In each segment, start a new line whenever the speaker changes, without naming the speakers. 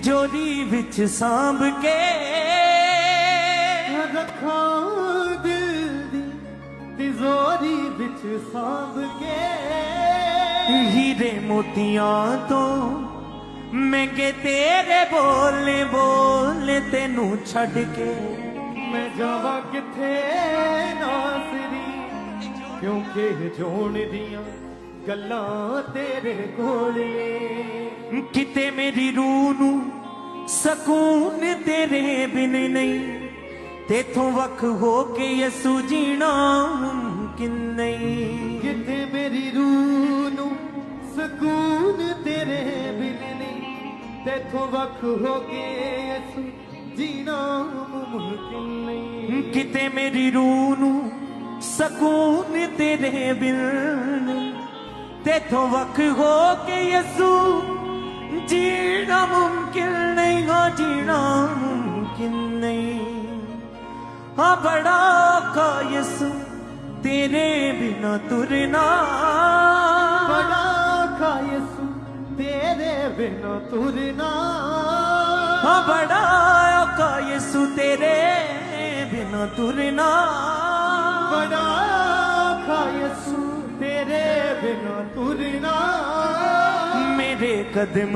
तिजोरी विच सांभ के
रखा दिल दी तिजोरी विच सांभ के
हीरे मोतियां तो महंगे तेरे बोले बोले तेनू छड़ के
मैं जावा किथे नासरी क्योंकि जोन दियां गल्लां तेरे कोल
किते मेरी रूह नू सकून तेरे बिन नहीं तेथों वख हो के यसू जीना मुमकिन नहीं
किते मेरी रूह नू सकून तेरे बिन नहीं तेथों वख हो के यसू जीना मुमकिन नहीं
किते मेरी रूह नू सकून तेरे बिन तेथों वख हो के यसू जीना मुमकिन नहीं हो जीना मुमकिन नहीं हाँ बड़ा औखा यसू तेरे बिना तुरना
बड़ा औखा यसू तेरे बिना तुरना
हाँ बड़ा औखा यसू तेरे बिना तुरना
बड़ा औखा यसू तेरे बिना तुरना
मेरे कदम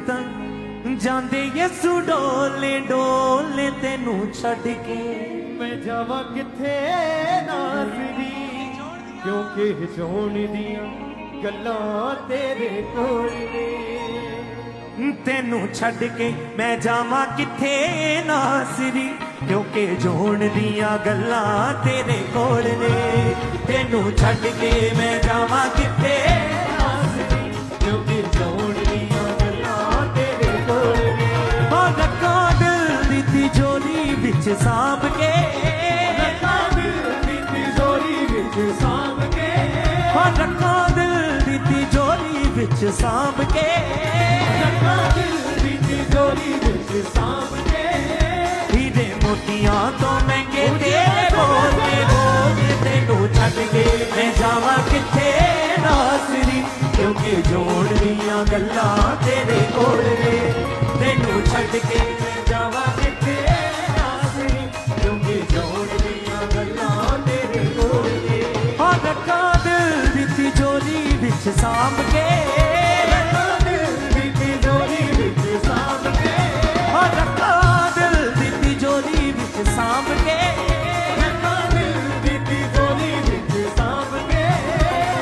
तक जांदे यसू डोले डोले तेनू छड़ के
मैं जावा किथे नासरी क्योंकि जोन दियां गल्लां तेरे कोल
तेनू छड़ के मैं जावा किथे नासरी क्योंकि जोन दियां गल्लां तेरे कोल ने तेनू छड़ के मैं जावा किथे नासरी क्योंकि जोन दियां गल्लां तेरे कोल ने ओ रखा दिल दी तिजोरी विच सांभ के
रखा दिल दी तिजोरी विच सांभ के
ओ रखा दिल दी तिजोरी विच सांभ के
रखा दिल दी तिजोरी विच सांभ के
हीरे मोतियां तो महंगे तेरे बोले बोले तेनू छड़ के मैं जावा किथे नासरी क्योंकि जोड़ दियां गल्लां तेरे कोल ने तेनू छड़ के मैं जावा किथे नासरी क्योंकि जोड़ दियां गल्लां तेरे कोल ने हाँ रखा दिल दी तिजोरी विच सांभ के
रखा दिल दी तिजोरी विच सांभ के
हाँ रखा दिल दी तिजोरी विच सांभ के
रखा दिल दी तिजोरी विच सांभ के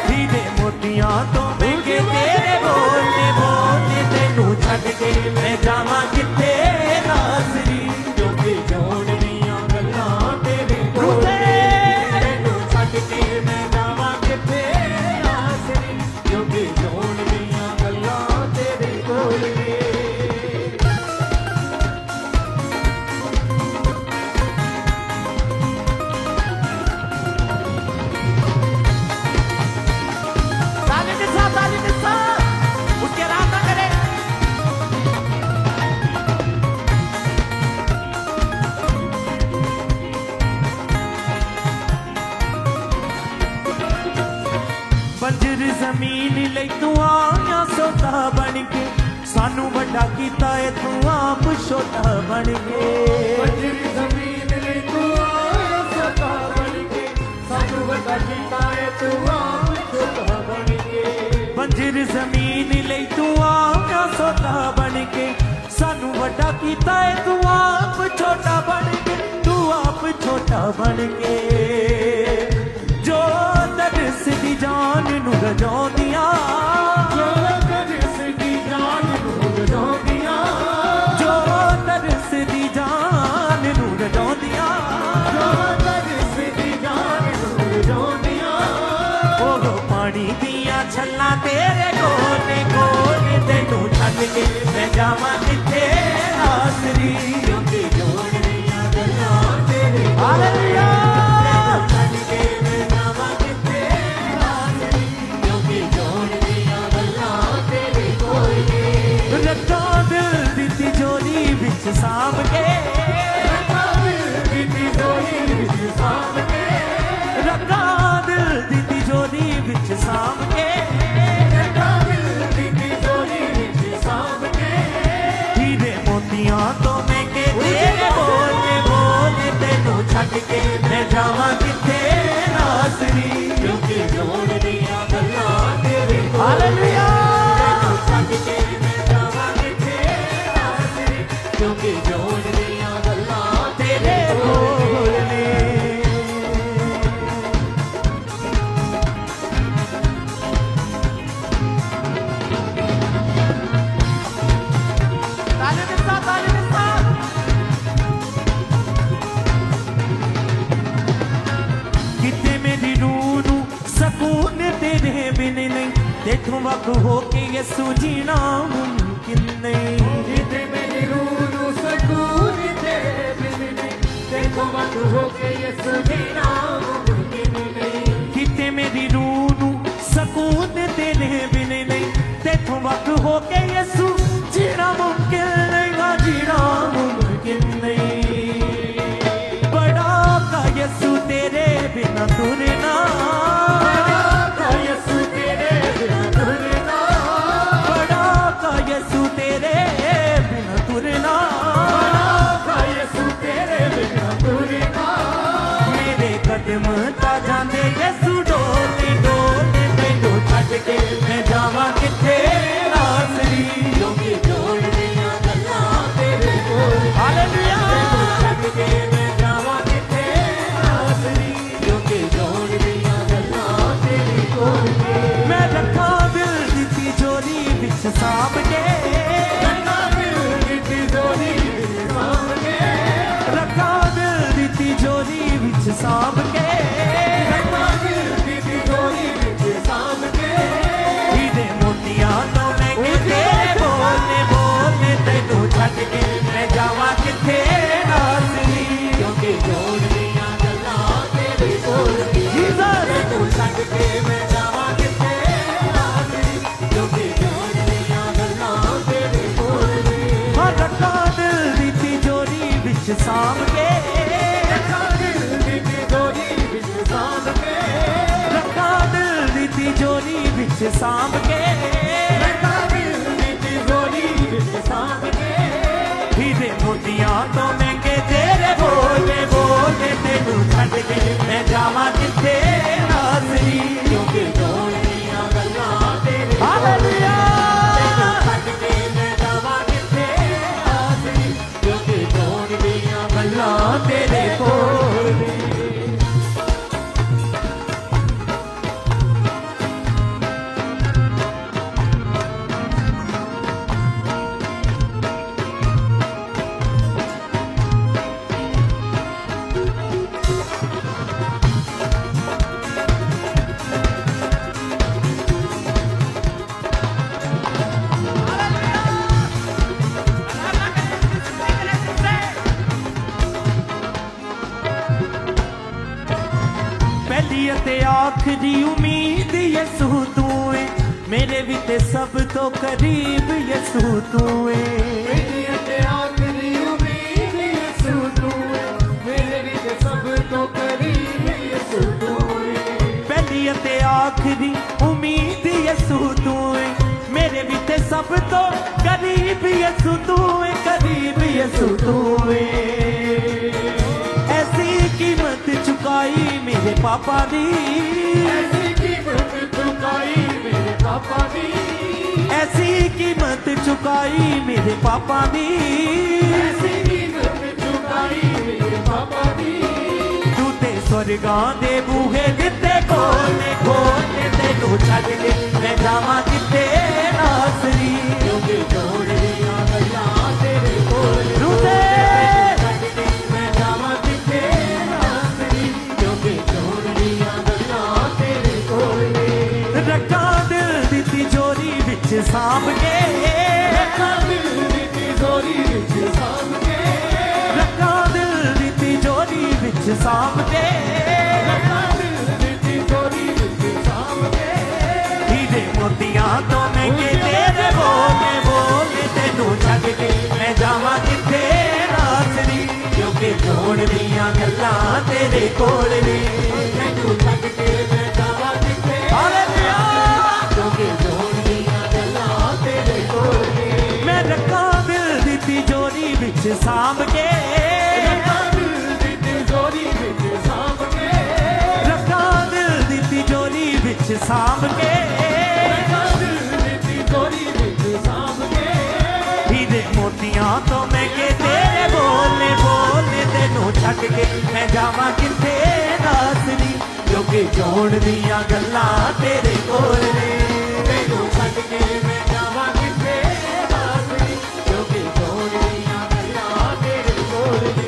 हीरे मोतियां तो महंगे तेरे बोले बोले तेनू छड़ के मैं जावा किथे नासरी
क्योंकि जोन दियां गल्लां तेरे कोल
तेनू छड़ के मैं जावा किथे
नासरी क्योंकि जोन दियां गल्लां तेरे कोल
ताली निसा उसके आराम ना करे बंजर जमीन लई तू आया सोता बन के सानू वड्डा कीता है तू आप छोटा बन के
बंजर जमीन ले तू आया सोता बन के सानू वड्डा कीता है तू आप छोटा बन के
बंजर जमीन लई तू आया सोता बन के सानू वड्डा कीता है तू आप छोटा बन के तू आप छोटा बन के जो दरस दी जान नू रजाउंदियां
जो दरस दी जान नू रजाउंदियां
जो दरस दी जान नू रजाउंदियां
जो दरस दी जान नू रजाउंदियां
ओ पानी दियां छल्लां तेरे कोने कोने तेनू छड्ड के मैं जावां किथे नासरी
क्योंकि जोड़ दियां गल्लां तेरे
हालेलुया
छड्ड के मैं जावां किथे नासरी क्योंकि जोड़ दियां गल्लां तेरे कोल
रखा दिल दी तिजोरी विच सांभ के
रखा दिल दी तिजोरी विच सांभ के
रखा दिल दी तिजोरी विच सांभ के
रखा दिल दी तिजोरी विच सांभ के
हीरे छड्ड के मैं जावां किथे नासरी क्योंकि जोड़ दियां गल्लां तेरे कोल हालेलुया तैनू छड्ड के मैं जावां किथे नासरी क्योंकि जोड़ दियां गल्लां तेरे कोल ने देखो वक्त हो के यसू जीना मुमकिन नहीं जिते मेरी रूह सुकून तेरे बिन नहीं देखो वक्त हो के यसू जीना मुमकिन नहीं किते मेरी रूह सुकून तेरे बिन नहीं देखो वक्त हो के यसू जीना मुमकिन नहीं जीना मुमकिन नहीं बड़ा का यसू तेरे बिना तुरना कदमता जांदे यसू डोले डोले तैनू छड्ड के मैं जावां किथे नासरी क्योंकि जोड़ दियां गल्लां तेरे कोल हालेलुया तैनू छड्ड के मैं जावां किथे नासरी क्योंकि जोड़ दियां गल्लां तेरे कोल मैं रखां दिल दी तिजोरी विच सांभ के रखां दिल दी तिजोरी विच सांभ के रखां दिल दी तिजोरी विच सांभ के मैं जावां किथे नासरी क्योंकि जोड़ दियां गल्लां तेरे कोल तैनू छड्ड के मैं जावां किथे नासरी क्योंकि जोड़ दियां गल्लां तेरे कोल हाँ रखां दिल दी तिजोरी विच सांभ के रखां दिल दी तिजोरी विच सांभ के रखां दिल दी तिजोरी विच सांभ के रखां दिल दी तिजोरी विच सांभ के मोतियां तो महंगे तेरे बोले बोले तैनू छड्ड के मैं जावां किथे नासरी क्योंकि जोड़ दियां गल्लां तेरे हालेलुया तैनू छड्ड के मैं जावां किथे नासरी क्योंकि जोड़ दियां गल्लां तेरे कोल आखिरी उम्मीद यसू तू है मेरे भी ते सब तो करीब यसू तू है आखिरी उम्मीद यसू तू है मेरे भी ते सब तो करीब यसू तू है पहली ते आखिरी उम्मीद यसू तू है मेरे भी ते सब तो करीब यसू तू है करीब यसू तू है ऐसी कीमत चुकाई मेरे पापा दी ऐसी कीमत चुकाई मेरे पापा दी ऐसी कीमत चुकाई मेरे पापा दी ऐसी कीमत चुकाई मेरे पापा दी तू ते स्वर्गां दे बूहे दिते खोले खोले तैनू छड्ड के मैं जावां किथे नासरी क्योंकि जोड़ दियां गल्लां तेरे कोल रूते सांभ के रखा दिल दी तिजोरी विच सांभ के रखा दिल दी तिजोरी विच सांभ के रखा दिल दी तिजोरी विच सांभ के हीरे मोतियां तो महंगे तेरे बोले बोले तैनू छड्ड के मैं जावां किथे नासरी क्योंकि जोड़ दियां गल्लां तेरे कोल ने तैनू छड्ड के मैं जावां किथे हालेलुया क्योंकि मैं रखां दिल दी तिजोरी विच सांभ के रखां दिल दी तिजोरी ਸਾਂਭ ਕੇ ਹੀਰੇ ਮੋਤੀਆਂ ਤੋਂ ਮਹਿੰਗੇ ਤੇਰੇ ਬੋਲੇ ਬੋਲੇ ਤੈਨੂੰ ਛੱਡ ਕੇ ਮੈਂ ਜਾਵਾਂ ਕਿੱਥੇ ਨਾਸਰੀ ਕਿਉਂਕਿ ਜੋੜ ਦੀਆਂ ਗੱਲਾਂ ਤੇਰੇ ਕੋਲ ਨੇ ਤੈਨੂੰ ਛੱਡ ਕੇ ਮੈਂ ਜਾਵਾਂ ਕਿੱਥੇ ਨਾਸਰੀ ਕਿਉਂਕਿ ਜੋੜ ਦੀਆਂ ਗੱਲਾਂ ਤੇਰੇ ਕੋਲ ਨੇ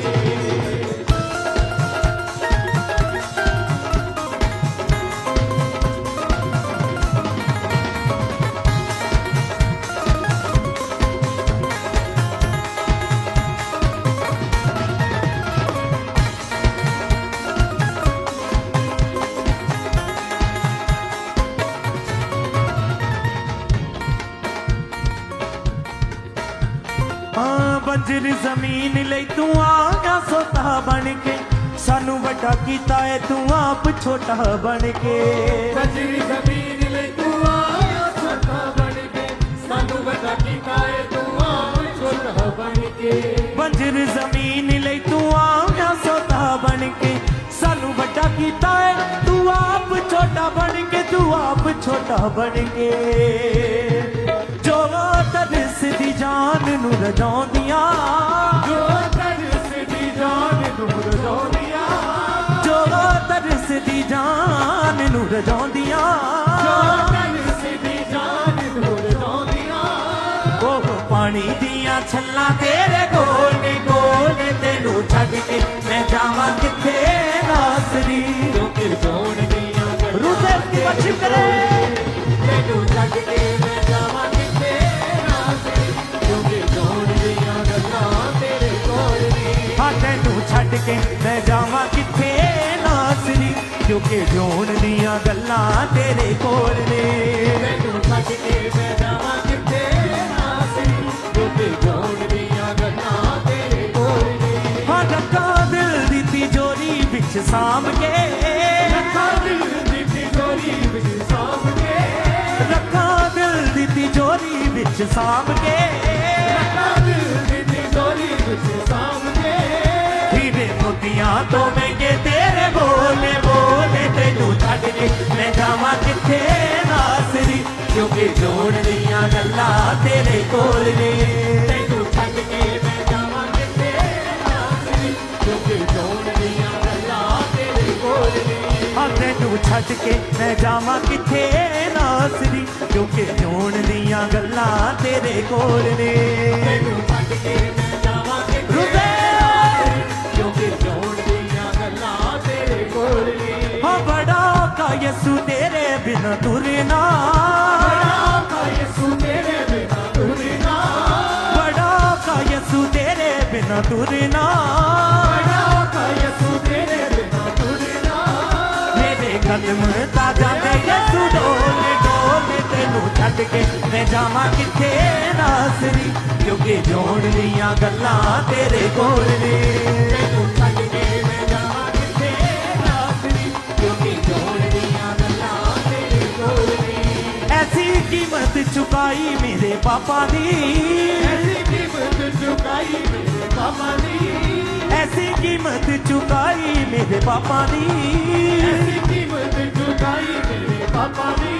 ਬੰਜਰ ਜ਼ਮੀਨ ਲਈ ਤੂੰ ਆਇਆ ਸੋਤਾ ਬਣ ਕੇ ਸਾਨੂੰ ਵੱਡਾ ਕੀਤਾ ਏ ਤੂੰ ਆਪ ਛੋਟਾ ਬਣ ਕੇ
ਬੰਜਰ ਜ਼ਮੀਨ ਲਈ ਤੂੰ ਆਇਆ ਸੋਤਾ ਬਣ ਕੇ ਸਾਨੂੰ ਵੱਡਾ ਕੀਤਾ ਏ ਤੂੰ ਆਪ ਛੋਟਾ ਬਣ ਕੇ
ਬੰਜਰ ਜ਼ਮੀਨ ਲਈ ਤੂੰ ਆਇਆ ਸੋਤਾ ਬਣ ਕੇ ਸਾਨੂੰ ਵੱਡਾ ਕੀਤਾ ਏ ਤੂੰ ਆਪ ਛੋਟਾ ਬਣ ਕੇ ਤੂੰ ਆਪ ਛੋਟਾ ਬਣ ਕੇ ਜੋ ਤਰਸ ਦੀ ਜਾਨ ਨੂੰ ਰਜਾਉਂਦੀਆਂ
ਜੋ ਤਰਸ ਦੀ ਜਾਨ ਨੂੰ ਰਜਾਉਂਦੀਆਂ
ਜੋ ਤਰਸ ਦੀ ਜਾਨ ਨੂੰ ਰਜਾਉਂਦੀਆਂ
ਜੋ ਤਰਸ ਦੀ ਜਾਨ ਨੂੰ ਰਜਾਉਂਦੀਆਂ
ਉਹ ਪਾਣੀ ਦੀਆਂ ਛੱਲਾਂ ਤੇਰੇ ਗੋਲੇ ਗੋਲੇ ਤੈਨੂੰ ਛੱਡ ਕੇ ਮੈਂ ਜਾਵਾਂ ਕਿੱਥੇ ਨਾਸਰੀ
ਕਿਉਂਕਿ ਜੋੜ ਦੀਆਂ
ਰੂਸੇ ਦੀ ਬਖਸ਼ਿਸ਼ ਕਰੇ
ਤੈਨੂੰ ਛੱਡ ਕੇ ਮੈਂ ਜਾਵਾਂ ਕਿੱਥੇ ਨਾਸਰੀ ਕਿਉਂਕਿ ਜੋੜ ਦੀਆਂ ਗੱਲਾਂ ਤੇਰੇ ਕੋਲ ਨੇ
ਹਾਂ ਤੈਨੂੰ ਛੱਡ ਕੇ ਮੈਂ ਜਾਵਾਂ ਕਿੱਥੇ ਨਾਸਰੀ ਕਿਉਂਕਿ ਜੋੜ ਦੀਆਂ ਗੱਲਾਂ ਤੇਰੇ ਕੋਲ ਨੇ
ਤੈਨੂੰ ਛੱਡ ਕੇ ਮੈਂ ਜਾਵਾਂ ਕਿੱਥੇ ਨਾਸਰੀ ਕਿਉਂਕਿ ਜੋੜ ਦੀਆਂ ਗੱਲਾਂ ਤੇਰੇ ਕੋਲ ਨੇ
ਹਾਂ ਰੱਖਾਂ ਦਿਲ ਦੀ ਤਿਜੋਰੀ ਵਿੱਚ ਸਾਂਭ ਕੇ
ਰੱਖਾਂ ਦਿਲ ਦੀ ਤਿਜੋਰੀ ਵਿੱਚ ਸਾਂਭ ਕੇ
ਰੱਖਾਂ ਦਿਲ ਦੀ ਤਿਜੋਰੀ ਵਿੱਚ ਸਾਂਭ ਕੇ
ਰੱਖਾਂ ਦਿਲ ਦੀ ਤਿਜੋਰੀ ਵਿੱਚ ਸਾਂਭ ਕੇ
ਹੀਰੇ ਮੋਤੀਆਂ ਤੋਂ ਮਹਿੰਗੇ ਤੇਰੇ ਬੋਲੇ ਬੋਲੇ ਤੈਨੂੰ ਛੱਡ ਕੇ ਮੈਂ ਜਾਵਾਂ ਕਿੱਥੇ ਨਾਸਰੀ ਕਿਉਂਕਿ ਜੋੜ ਦੀਆਂ ਗੱਲਾਂ ਤੇਰੇ ਕੋਲ ਨੇ
ਤੈਨੂੰ ਛੱਡ ਕੇ ਮੈਂ ਜਾਵਾਂ ਕਿੱਥੇ ਨਾਸਰੀ ਕਿਉਂਕਿ ਜੋੜ ਦੀਆਂ ਗੱਲਾਂ ਤੇਰੇ ਕੋਲ ਨੇ
ਹਾਂ ਤੈਨੂੰ ਛੱਡ ਕੇ ਮੈਂ ਜਾਵਾਂ ਕਿੱਥੇ ਨਾਸਰੀ ਕਿਉਂਕਿ ਜੋੜ ਦੀਆਂ ਗੱਲਾਂ ਤੇਰੇ ਕੋਲ ਨੇ
ਤੈਨੂੰ ਛੱਡ ਕੇ ਮੈਂ ਜਾਵਾਂ ਕਿੱਥੇ
ਰੁਦੇ
ਕਿਉਂਕਿ ਜੋੜ ਦੀਆਂ ਗੱਲਾਂ ਤੇਰੇ ਕੋਲ ਨੇ
ਹਾਂ ਬੜਾ ਔਖਾ ਯਿਸੂ ਤੇਰੇ ਬਿਨ ਤੁਰਨਾ
ਬੜਾ ਔਖਾ ਯਿਸੂ ਤੇਰੇ ਬਿਨਾਂ ਤੁਰਨਾ
ਬੜਾ ਔਖਾ ਯਿਸੂ ਤੇਰੇ ਬਿਨ ਤੁਰਨਾ
ਬੜਾ ਔਖਾ ਯਿਸੂ ਤੇਰੇ ਬਿਨਾਂ ਤੁਰਨਾ
ਮੇਰੇ ਕਦਮ ਤਾਂ ਜਾਂਦੇ ਯਿਸੂ ਡੋਲੇ ਡੋਲੇ ਤੈਨੂੰ ਛੱਡ ਕੇ ਮੈਂ ਜਾਵਾਂ ਕਿੱਥੇ ਨਾਸਰੀ ਕਿਉਂਕਿ ਜੋੜ ਦੀਆਂ ਗੱਲਾਂ ਤੇਰੇ ਕੋਲ ਨੇ
ਤੈਨੂੰ ਛੱਡ ਕੇ ਮੈਂ ਜਾਵਾਂ ਕਿੱਥੇ ਨਾਸਰੀ ਕਿਉਂਕਿ ਜੋੜ ਦੀਆਂ ਗੱਲਾਂ ਤੇਰੇ ਕੋਲ ਨੇ
ਐਸੀ ਕੀਮਤ ਚੁਕਾਈ ਮੇਰੇ ਪਾਪਾ ਦੀ
ਐਸੀ ਕੀਮਤ ਚੁਕਾਈ ਮੇਰੇ ਪਾਪਾ ਦੀ
ਐਸੀ ਕੀਮਤ ਚੁਕਾਈ ਮੇਰੇ ਪਾਪਾ ਦੀ
ਐਸੀ ਕੀਮਤ ਚੁਕਾਈ ਮੇਰੇ ਪਾਪਾ ਦੀ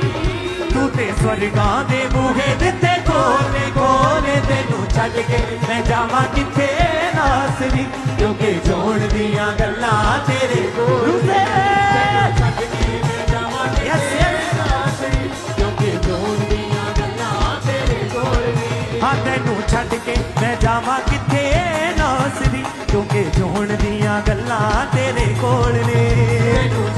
ਤੂੰ ਤੇ ਸਵਰਗਾਂ ਦੇ ਬੂਹੇ ਦਿੱਤੇ ਖੋਲੇ ਖੋਲੇ ਤੈਨੂੰ ਛੱਡ ਕੇ ਮੈਂ ਜਾਵਾਂ ਕਿੱਥੇ ਨਾਸਰੀ ਕਿਉਂਕਿ ਜੋੜ ਦੀਆਂ ਗੱਲਾਂ ਤੇਰੇ ਕੋਲ ਨੇ
ਛੱਡ ਕੇ ਮੈਂ ਜਾਵਾਂ ਕਿੱਥੇ ਨਾਸਰੀ ਕਿਉਂਕਿ ਜੋੜ ਦੀਆਂ ਗੱਲਾਂ ਤੇਰੇ ਕੋਲ ਨੇ
ਹਾਂ ਤੈਨੂੰ ਛੱਡ ਕੇ ਮੈਂ ਜਾਵਾਂ ਕਿੱਥੇ ਨਾਸਰੀ ਕਿਉਂਕਿ ਜੋੜ ਦੀਆਂ ਗੱਲਾਂ ਤੇਰੇ ਕੋਲ ਨੇ
ਤੈਨੂੰ